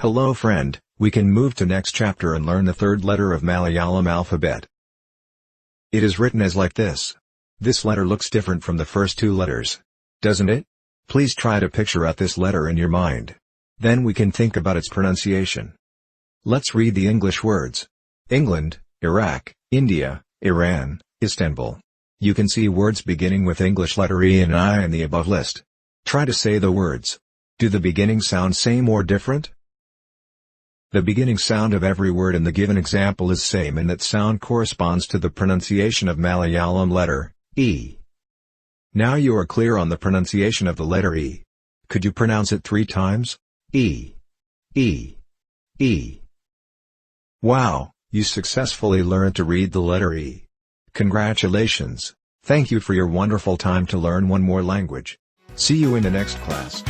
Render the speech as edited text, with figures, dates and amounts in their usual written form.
Hello friend, we can move to next chapter and learn the third letter of Malayalam alphabet. It is written as like this. This letter looks different from the first two letters. Doesn't it? Please try to picture out this letter in your mind. Then we can think about its pronunciation. Let's read the English words. England, Iraq, India, Iran, Istanbul. You can see words beginning with English letter E and I in the above list. Try to say the words. Do the beginning sound same or different? The beginning sound of every word in the given example is same, and that sound corresponds to the pronunciation of Malayalam letter, E. Now you are clear on the pronunciation of the letter E. Could you pronounce it 3 times? E. E. E. Wow, you successfully learned to read the letter E. Congratulations! Thank you for your wonderful time to learn one more language. See you in the next class.